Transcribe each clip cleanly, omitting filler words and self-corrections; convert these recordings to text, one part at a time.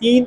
3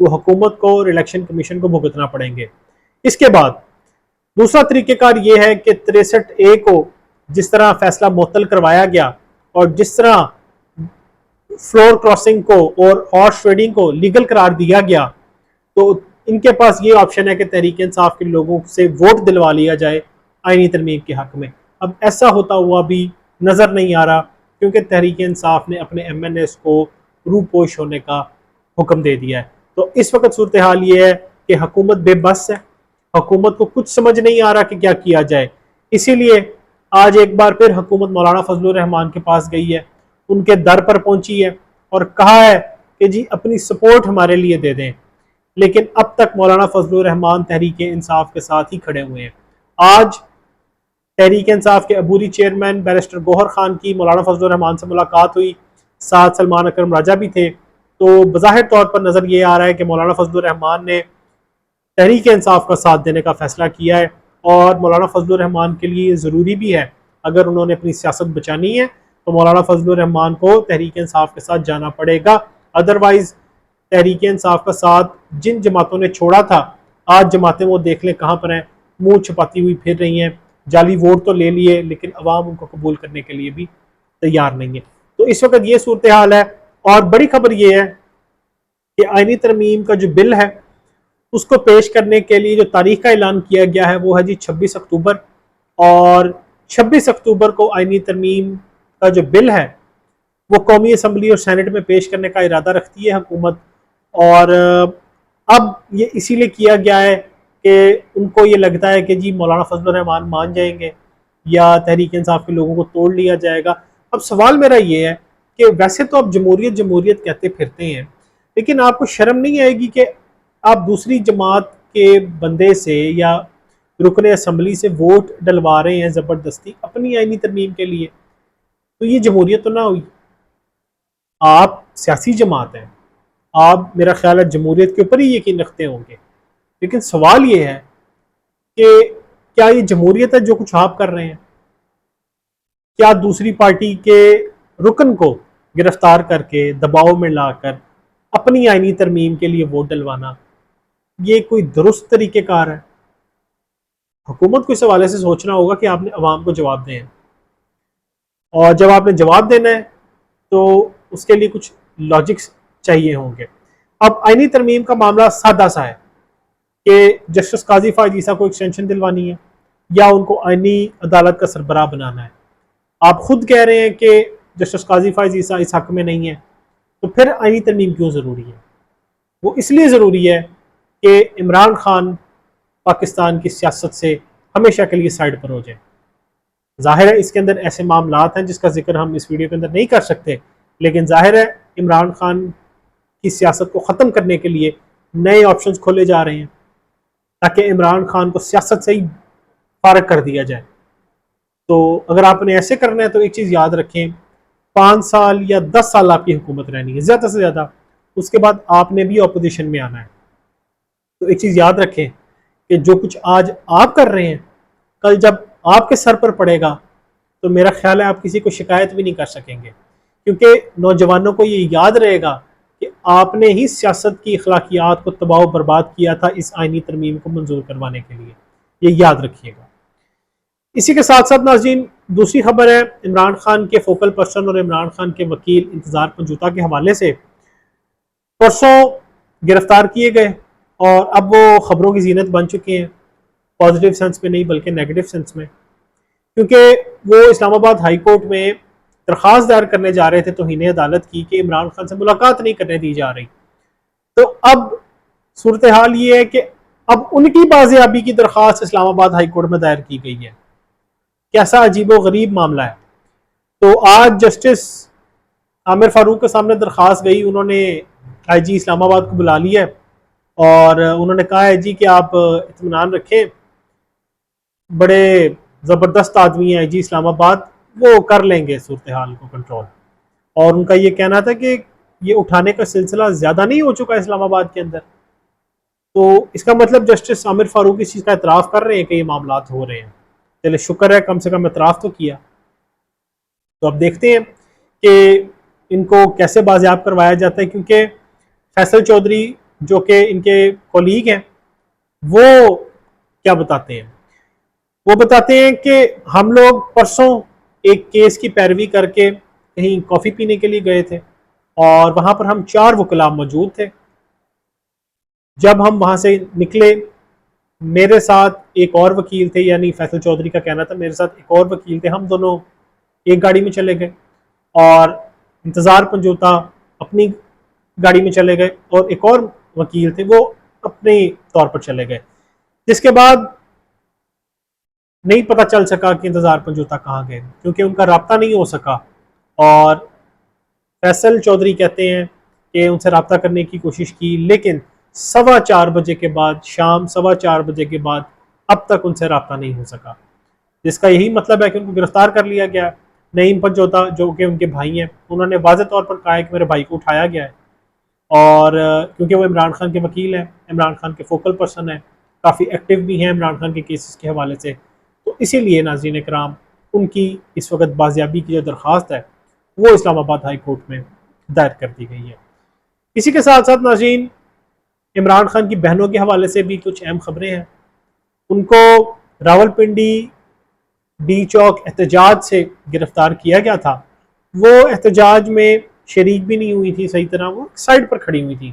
وہ حکومت کو اور الیکشن کمیشن کو بھگتنا پڑیں گے۔ اس کے بعد دوسرا طریقہ کار یہ ہے کہ 63A کو جس طرح فیصلہ معطل کروایا گیا اور جس طرح فلور کراسنگ کو اور ہارس ٹریڈنگ کو لیگل قرار دیا گیا، تو ان کے پاس یہ آپشن ہے کہ تحریک انصاف کے لوگوں سے ووٹ دلوا لیا جائے آئینی ترمیم کے حق میں۔ اب ایسا ہوتا ہوا بھی نظر نہیں آ رہا، کیونکہ تحریک انصاف نے اپنے ایم این ایس کو روپوش ہونے کا حکم دے دیا ہے۔ تو اس وقت صورتحال یہ ہے کہ حکومت بے بس ہے، حکومت کو کچھ سمجھ نہیں آ رہا کہ کیا کیا جائے۔ اسی لیے آج ایک بار پھر حکومت مولانا فضل الرحمان کے پاس گئی ہے، ان کے در پر پہنچی ہے اور کہا ہے کہ جی اپنی سپورٹ ہمارے لیے دے دیں، لیکن اب تک مولانا فضل الرحمان تحریک انصاف کے ساتھ ہی کھڑے ہوئے ہیں۔ آج تحریک انصاف کے عبوری چیئرمین بیرسٹر گوہر خان کی مولانا فضل الرحمان سے ملاقات ہوئی، ساتھ سلمان اکرم راجہ بھی تھے، تو بظاہر طور پر نظر یہ آ رہا ہے کہ مولانا فضل الرحمان نے تحریک انصاف کا ساتھ دینے کا فیصلہ کیا ہے، اور مولانا فضل الرحمان کے لیے ضروری بھی ہے، اگر انہوں نے اپنی سیاست بچانی ہے تو مولانا فضل الرحمان کو تحریک انصاف کے ساتھ جانا پڑے گا۔ ادروائز تحریک انصاف کا ساتھ جن جماعتوں نے چھوڑا تھا، آج جماعتیں وہ دیکھ لیں کہاں پر ہیں، منہ چھپاتی ہوئی پھر رہی ہیں، جعلی ووٹ تو لے لیے لیکن عوام ان کو قبول کرنے کے لیے بھی تیار نہیں ہے۔ تو اس وقت یہ صورتحال ہے، اور بڑی خبر یہ ہے کہ آئینی ترمیم کا جو بل ہے اس کو پیش کرنے کے لیے جو تاریخ کا اعلان کیا گیا ہے وہ ہے جی 26 اکتوبر، اور 26 اکتوبر کو آئینی ترمیم کا جو بل ہے وہ قومی اسمبلی اور سینٹ میں پیش کرنے کا ارادہ رکھتی ہے حکومت۔ اور اب یہ اسی لیے کیا گیا ہے کہ ان کو یہ لگتا ہے کہ جی مولانا فضل الرحمان مان جائیں گے یا تحریک انصاف کے لوگوں کو توڑ لیا جائے گا۔ اب سوال میرا یہ ہے کہ ویسے تو آپ جمہوریت جمہوریت کہتے پھرتے ہیں، لیکن آپ کو شرم نہیں آئے گی کہ آپ دوسری جماعت کے بندے سے یا رکن اسمبلی سے ووٹ ڈلوا رہے ہیں زبردستی اپنی آئینی ترمیم کے لیے؟ تو یہ جمہوریت تو نہ ہوئی۔ آپ سیاسی جماعت ہیں، آپ میرا خیال ہے جمہوریت کے اوپر ہی یقین رکھتے ہوں گے، لیکن سوال یہ ہے کہ کیا یہ جمہوریت ہے جو کچھ آپ کر رہے ہیں؟ کیا دوسری پارٹی کے رکن کو گرفتار کر کے دباؤ میں لا کر اپنی آئینی ترمیم کے لیے ووٹ ڈلوانا یہ کوئی درست طریقہ کار ہے؟ حکومت کو اس حوالے سے سوچنا ہوگا کہ آپ نے عوام کو جواب دیں، اور جب آپ نے جواب دینا ہے تو اس کے لیے کچھ لاجکس چاہیے ہوں گے۔ اب آئینی ترمیم کا معاملہ سادہ سا ہے کہ جسٹس قاضی فائز عیسیٰ کو ایکسٹینشن دلوانی ہے یا ان کو آئینی عدالت کا سربراہ بنانا ہے۔ آپ خود کہہ رہے ہیں کہ جسٹس قاضی فائز عیسیٰ اس حق میں نہیں ہے، تو پھر آئینی ترمیم کیوں ضروری ہے؟ وہ اس لیے ضروری ہے کہ عمران خان پاکستان کی سیاست سے ہمیشہ کے لیے سائڈ پر ہو جائے۔ ظاہر ہے اس کے اندر ایسے معاملات ہیں جس کا ذکر ہم اس ویڈیو کے اندر نہیں کر سکتے، لیکن ظاہر ہے عمران خان کی سیاست کو ختم کرنے کے لیے نئے آپشنز کھولے جا رہے ہیں تاکہ عمران خان کو سیاست سے ہی فارغ کر دیا جائے۔ تو اگر آپ نے ایسے کرنا ہے تو ایک چیز یاد رکھیں، 5 سال یا 10 سال آپ کی حکومت رہنی ہے زیادہ سے زیادہ، اس کے بعد آپ نے بھی اپوزیشن میں آنا ہے۔ تو ایک چیز یاد رکھیں کہ جو کچھ آج آپ کر رہے ہیں کل جب آپ کے سر پر پڑے گا تو میرا خیال ہے آپ کسی کو شکایت بھی نہیں کر سکیں گے، کیونکہ نوجوانوں کو یہ یاد رہے گا کہ آپ نے ہی سیاست کی اخلاقیات کو تباہ و برباد کیا تھا اس آئینی ترمیم کو منظور کروانے کے لیے، یہ یاد رکھیے گا۔ اسی کے ساتھ ساتھ ناظرین دوسری خبر ہے عمران خان کے فوکل پرسن اور عمران خان کے وکیل انتظار پنجوتا کے حوالے سے، پرسوں گرفتار کیے گئے اور اب وہ خبروں کی زینت بن چکے ہیں، پازیٹیو سینس میں نہیں بلکہ نیگیٹو سینس میں، کیونکہ وہ اسلام آباد ہائی کورٹ میں درخواست دائر کرنے جا رہے تھے توہین عدالت کی کہ عمران خان سے ملاقات نہیں کرنے دی جا رہی۔ تو اب صورتحال یہ ہے کہ اب ان کی بازیابی کی درخواست اسلام آباد ہائی کورٹ میں دائر کی گئی ہے۔ کیسا عجیب و غریب معاملہ ہے۔ تو آج جسٹس عامر فاروق کے سامنے درخواست گئی، انہوں نے آئی جی اسلام آباد کو بلا لیا ہے اور انہوں نے کہا ہے جی کہ آپ اطمینان رکھیں، بڑے زبردست آدمی ہیں آئی جی اسلام آباد، وہ کر لیں گے صورتحال کو کنٹرول۔ اور ان کا یہ کہنا تھا کہ یہ اٹھانے کا سلسلہ زیادہ نہیں ہو چکا اسلام آباد کے اندر، تو اس کا مطلب جسٹس عامر فاروق اس چیز کا اعتراف کر رہے ہیں کہ یہ معاملات ہو رہے ہیں۔ چلے شکر ہے کم سے کم اعتراف تو کیا۔ تو اب دیکھتے ہیں کہ ان کو کیسے بازیاب کروایا جاتا ہے، کیونکہ فیصل چودھری جو کہ ان کے کولیگ ہیں وہ کیا بتاتے ہیں؟ وہ بتاتے ہیں کہ ہم لوگ پرسوں ایک کیس کی پیروی کر کے کہیں کافی پینے کے لیے گئے تھے اور وہاں پر ہم 4 وکلاء موجود تھے. جب ہم وہاں سے نکلے میرے ساتھ ایک اور وکیل تھے، یعنی فیصل چودھری کا کہنا تھا میرے ساتھ ایک اور وکیل تھے، ہم دونوں ایک گاڑی میں چلے گئے اور انتظار پنجوتا اپنی گاڑی میں چلے گئے اور ایک اور وکیل تھے وہ اپنے طور پر چلے گئے، جس کے بعد نہیں پتہ چل سکا کہ انتظار پنجوتا کہاں گئے کیونکہ ان کا رابطہ نہیں ہو سکا. اور فیصل چودھری کہتے ہیں کہ ان سے رابطہ کرنے کی کوشش کی لیکن 4:15 بجے کے بعد، شام 4:15 بجے کے بعد اب تک ان سے رابطہ نہیں ہو سکا، جس کا یہی مطلب ہے کہ ان کو گرفتار کر لیا گیا. نعیم پنجوتا جو کہ ان کے بھائی ہیں انہوں نے واضح طور پر کہا ہے کہ میرے بھائی کو اٹھایا گیا ہے، اور کیونکہ وہ عمران خان کے وکیل ہیں، عمران خان کے فوکل پرسن ہیں، کافی ایکٹیو بھی ہیں عمران خان کے کیسز کے حوالے سے، تو اسی لیے ناظرین کرام ان کی اس وقت بازیابی کی جو درخواست ہے وہ اسلام آباد ہائی کورٹ میں دائر کر دی گئی ہے. اسی کے ساتھ ساتھ ناظرین عمران خان کی بہنوں کے حوالے سے بھی کچھ اہم خبریں ہیں. ان کو راولپنڈی ڈی چوک احتجاج سے گرفتار کیا گیا تھا، وہ احتجاج میں شریک بھی نہیں ہوئی تھی صحیح طرح، وہ سائڈ پر کھڑی ہوئی تھی.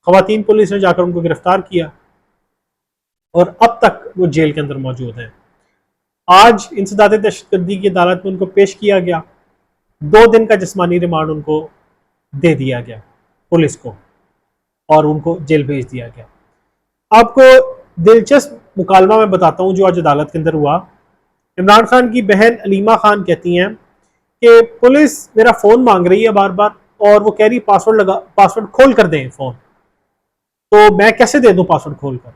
خواتین پولیس نے جا کر ان کو گرفتار کیا اور اب تک وہ جیل کے اندر موجود ہیں. آج انسداد دہشت گردی کی عدالت میں ان کو پیش کیا گیا، 2 دن کا جسمانی ریمانڈ ان کو دے دیا گیا پولیس کو اور ان کو جیل بھیج دیا گیا. آپ کو دلچسپ مکالمہ میں بتاتا ہوں جو آج عدالت کے اندر ہوا. عمران خان کی بہن علیمہ خان کہتی ہیں کہ پولیس میرا فون مانگ رہی ہے بار بار اور وہ کہہ رہی پاسورڈ کھول کر دیں فون، تو میں کیسے دے دوں پاسورڈ کھول کر؟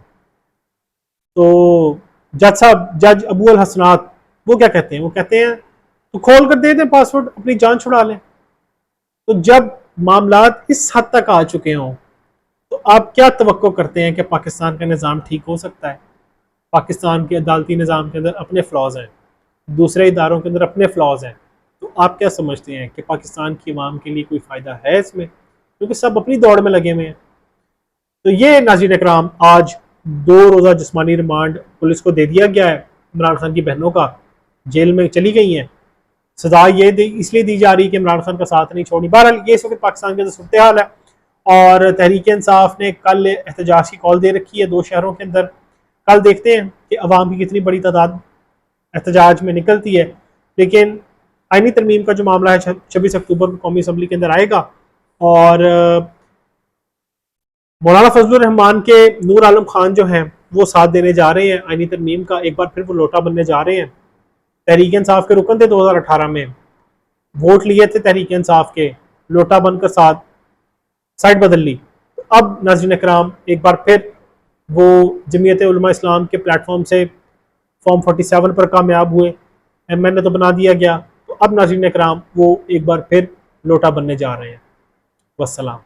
تو جج ابو الحسنات وہ کیا کہتے ہیں؟ وہ کہتے ہیں تو کھول کر دے دیں پاسورڈ، اپنی جان چھڑا لیں. تو جب معاملات اس حد تک آ چکے ہوں تو آپ کیا توقع کرتے ہیں کہ پاکستان کا نظام ٹھیک ہو سکتا ہے؟ پاکستان کے عدالتی نظام کے اندر اپنے فلاز ہیں، دوسرے اداروں کے اندر اپنے فلاز ہیں، تو آپ کیا سمجھتے ہیں کہ پاکستان کی عوام کے لیے کوئی فائدہ ہے اس میں؟ کیونکہ سب اپنی دوڑ میں لگے ہوئے ہیں. تو یہ ناظرین اکرام آج 2 روزہ جسمانی ریمانڈ پولیس کو دے دیا گیا ہے. عمران خان کی بہنوں کا جیل میں چلی گئی ہیں. سزا یہ اس لیے دی جا رہی کہ عمران خان کا ساتھ نہیں چھوڑی. بہرحال یہ اس وقت پاکستان کے اندر صورتحال ہے اور تحریک انصاف نے کل احتجاج کی کال دے رکھی ہے 2 شہروں کے اندر. کل دیکھتے ہیں کہ عوام کی کتنی بڑی تعداد احتجاج میں نکلتی ہے. لیکن آئینی ترمیم کا جو معاملہ ہے 26 اکتوبر کو قومی اسمبلی کے اندر آئے گا اور مولانا فضل الرحمان کے نور عالم خان جو ہیں وہ ساتھ دینے جا رہے ہیں آئینی ترمیم کا. ایک بار پھر وہ لوٹا بننے جا رہے ہیں. تحریک انصاف کے رکن تھے 2018 میں، ووٹ لیے تھے تحریک انصاف کے، لوٹا بن کر سائڈ بدل لی. اب ناظرین اکرام ایک بار پھر وہ جمعیت علماء اسلام کے پلیٹ فارم سے فارم 47 پر کامیاب ہوئے، MN تو بنا دیا گیا. تو اب ناظرین اکرام وہ ایک بار پھر لوٹا بننے جا رہے ہیں. والسلام.